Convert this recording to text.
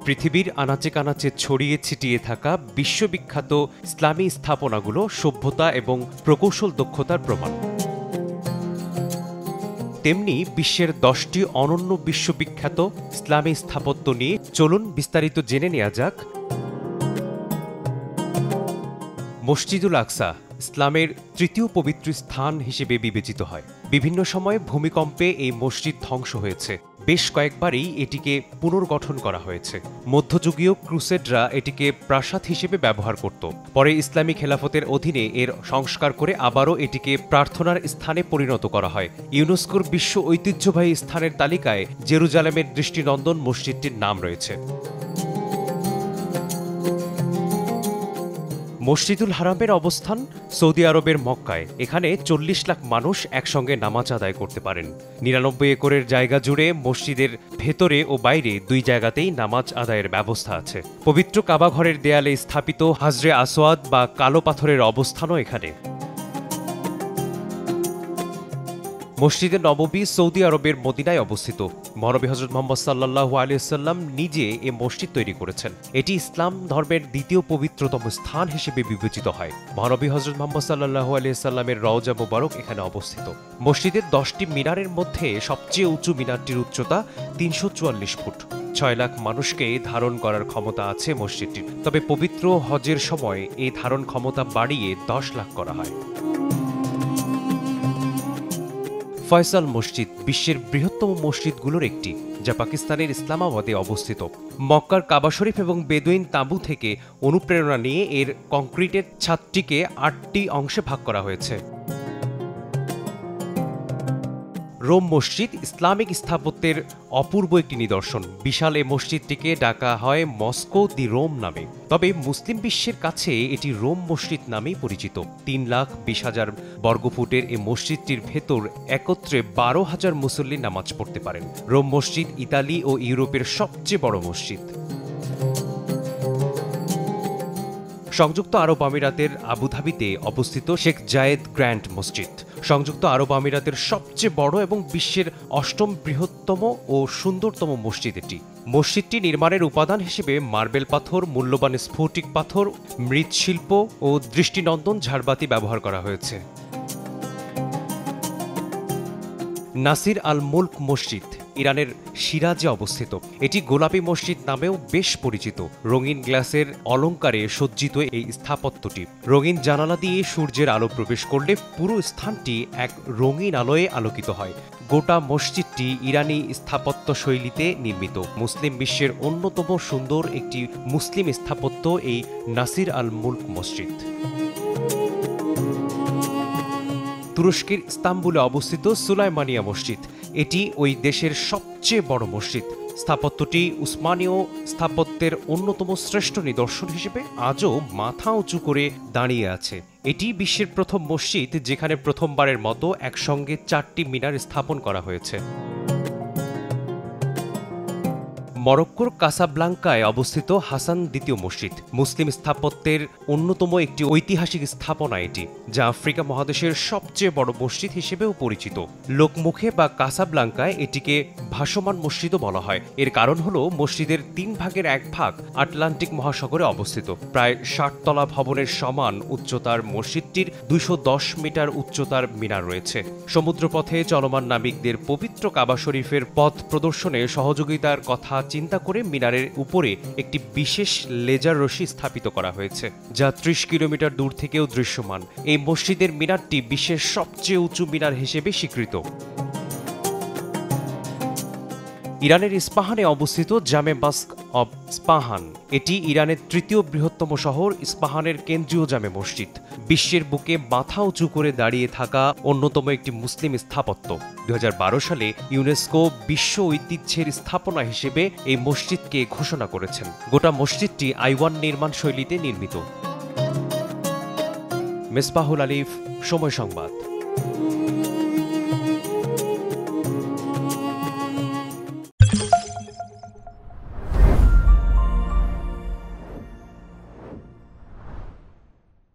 পৃথিবীর আনাচে কানাচে ছড়িয়ে ছিটিয়ে থাকা বিশ্ববিখ্যাত ইসলামী স্থাপনাগুলো সভ্যতা এবং প্রকৌশল দক্ষতার প্রমাণ। তেমনি বিশ্বের 10টি অনন্য বিশ্ববিখ্যাত ইসলামী স্থাপত্য নিয়ে চলুন বিস্তারিত জেনে নেওয়া যাক। মসজিদুল আকসা ইসলামের তৃতীয় পবিত্র স্থান হিসেবে বিবেচিত হয়। বিভিন্ন সময়ে ভূমিকম্পে এই মসজিদ ধ্বংস হয়েছে। বেশ কয়েকবারই এটিকে পুনর্গঠন করা হয়েছে। মধ্যযুগীয় ক্রুসেডরা এটিকে প্রাসাদ হিসেবে ব্যবহার করত। পরে ইসলামী খেলাফতের অধীনে এর সংস্কার করে আবারও এটিকে প্রার্থনার স্থানে পরিণত করা হয়। ইউনেস্কোর বিশ্ব ঐতিহ্যবাহী স্থানের তালিকায় জেরুজালেমের দৃষ্টিনন্দন মসজিদটির নাম রয়েছে। মসজিদুল হারামের অবস্থান সৌদি আরবের মক্কায়। এখানে 40 লাখ মানুষ একসঙ্গে নামাজ আদায় করতে পারেন। 99 একরের জায়গা জুড়ে মসজিদের ভেতরে ও বাইরে দুই জায়গাতেই নামাজ আদায়ের ব্যবস্থা আছে। পবিত্র কাবা ঘরের দেয়ালে স্থাপিত হাজরে আসওয়াদ বা কালো পাথরের অবস্থানও এখানে। মসজিদে নববী সৌদি আরবের মদিনায় অবস্থিত। মহানবী হযরত মুহাম্মদ সাল্লাল্লাহু আলাইহি ওয়াসাল্লাম নিজে এ মসজিদ তৈরি করেছেন। এটি ইসলাম ধর্মের দ্বিতীয় পবিত্রতম স্থান হিসেবে বিবেচিত হয়। মহানবী হযরত মুহাম্মদ সাল্লাল্লাহু আলাইহি ওয়াসাল্লামের রওজা মুবারক এখানে অবস্থিত। মসজিদের 10টি মিনারের মধ্যে সবচেয়ে উঁচু মিনারটির উচ্চতা 344 ফুট। 6 লাখ মানুষকে ধারণ করার ক্ষমতা আছে মসজিদটির। তবে পবিত্র হজের সময় এই ধারণ ক্ষমতা বাড়িয়ে 10 লাখ করা হয়। ফয়সাল মসজিদ বিশ্বের বৃহত্তম মসজিদগুলোর একটি, যা পাকিস্তানের ইসলামাবাদে অবস্থিত। মক্কার কাবা শরীফ এবং বেদুইন তাঁবু থেকে অনুপ্রেরণা নিয়ে এর কংক্রিটের ছাদটিকে 8টি অংশে ভাগ করা হয়েছে। রোম মসজিদ ইসলামিক স্থাপত্যের অপূর্ব একটি নিদর্শন। বিশাল এ মসজিদটিকে ডাকা হয় মস্কো দি রোম নামে। তবে মুসলিম বিশ্বের কাছে এটি রোম মসজিদ নামেই পরিচিত। 3,20,000 বর্গফুটের এ মসজিদটির ভেতর একত্রে 12,000 মুসল্লি নামাজ পড়তে পারেন। রোম মসজিদ ইতালি ও ইউরোপের সবচেয়ে বড় মসজিদ। সংযুক্ত আরব আমিরাতের আবুধাবিতে অবস্থিত শেখ জায়েদ গ্র্যান্ড মসজিদ সংযুক্ত আরব আমিরাতের সবচেয়ে বড় এবং বিশ্বের 8ম বৃহত্তম ও সুন্দরতম মসজিদ এটি। মসজিদটি নির্মাণের উপাদান হিসেবে মার্বেল পাথর, মূল্যবান স্ফটিক পাথর, মৃৎশিল্প ও দৃষ্টিনন্দন ঝাড়বাতি ব্যবহার করা হয়েছে। নাসির আল মুলক মসজিদ ইরানের শিরাজে অবস্থিত। এটি গোলাপি মসজিদ নামেও বেশ পরিচিত। রঙিন গ্লাসের অলঙ্কারে সজ্জিত এই স্থাপত্যটি। রঙিন জানালা দিয়ে সূর্যের আলো প্রবেশ করলে পুরো স্থানটি এক রঙিন আলোয় আলোকিত হয়। গোটা মসজিদটি ইরানি স্থাপত্য শৈলীতে নির্মিত। মুসলিম বিশ্বের অন্যতম সুন্দর একটি মুসলিম স্থাপত্য এই নাসির আল মুলক মসজিদ। তুরস্কের ইস্তাম্বুলে অবস্থিত সুলাইমানিয়া মসজিদ এটি ওই দেশের সবচেয়ে বড় মসজিদ। স্থাপত্যটি উসমানীয় স্থাপত্যের অন্যতম শ্রেষ্ঠ নিদর্শন হিসেবে আজও মাথা উঁচু করে দাঁড়িয়ে আছে। এটি বিশ্বের প্রথম মসজিদ যেখানে প্রথমবারের মতো একসঙ্গে 4টি মিনার স্থাপন করা হয়েছে। মরক্কোর কাসাব্লাঙ্কায় অবস্থিত হাসান দ্বিতীয় মসজিদ মুসলিম স্থাপত্যের অন্যতম একটি ঐতিহাসিক স্থাপনা এটি, যা আফ্রিকা মহাদেশের সবচেয়ে বড় মসজিদ হিসেবেও পরিচিত। লোকমুখে বা কাসাব্লাঙ্কায় এটিকে ভাসমান মসজিদও বলা হয়। এর কারণ হল মসজিদের 3 ভাগের 1 ভাগ আটলান্টিক মহাসাগরে অবস্থিত। প্রায় 60 তলা ভবনের সমান উচ্চতার মসজিদটির 210 মিটার উচ্চতার মিনার রয়েছে। সমুদ্রপথে চলমান নাবিকদের পবিত্র কাবা শরীফের পথ প্রদর্শনে সহযোগিতার কথা চিন্তা করে মিনারের উপরে একটি বিশেষ লেজার রশি স্থাপিত করা হয়েছে, যা 30 কিলোমিটার দূর থেকেও দৃশ্যমান। এই মসজিদের মিনারটি বিশ্বের সবচেয়ে উঁচু মিনার হিসেবে স্বীকৃত। ইরানের ইস্পাহানে অবস্থিত জামে মসজিদ অব ইস্পাহান এটি ইরানের 3য় বৃহত্তম শহর। ইস্পাহানের কেন্দ্রীয় জামে মসজিদ বিশ্বের বুকে মাথা উঁচু করে দাঁড়িয়ে থাকা অন্যতম একটি মুসলিম স্থাপত্য। 2012 সালে ইউনেস্কো বিশ্ব ঐতিহ্যের স্থাপনা হিসেবে এই মসজিদকে ঘোষণা করেছেন। গোটা মসজিদটি আইওয়ান নির্মাণ শৈলীতে নির্মিত। মেসবাহুল আলিফ, সময় সংবাদ।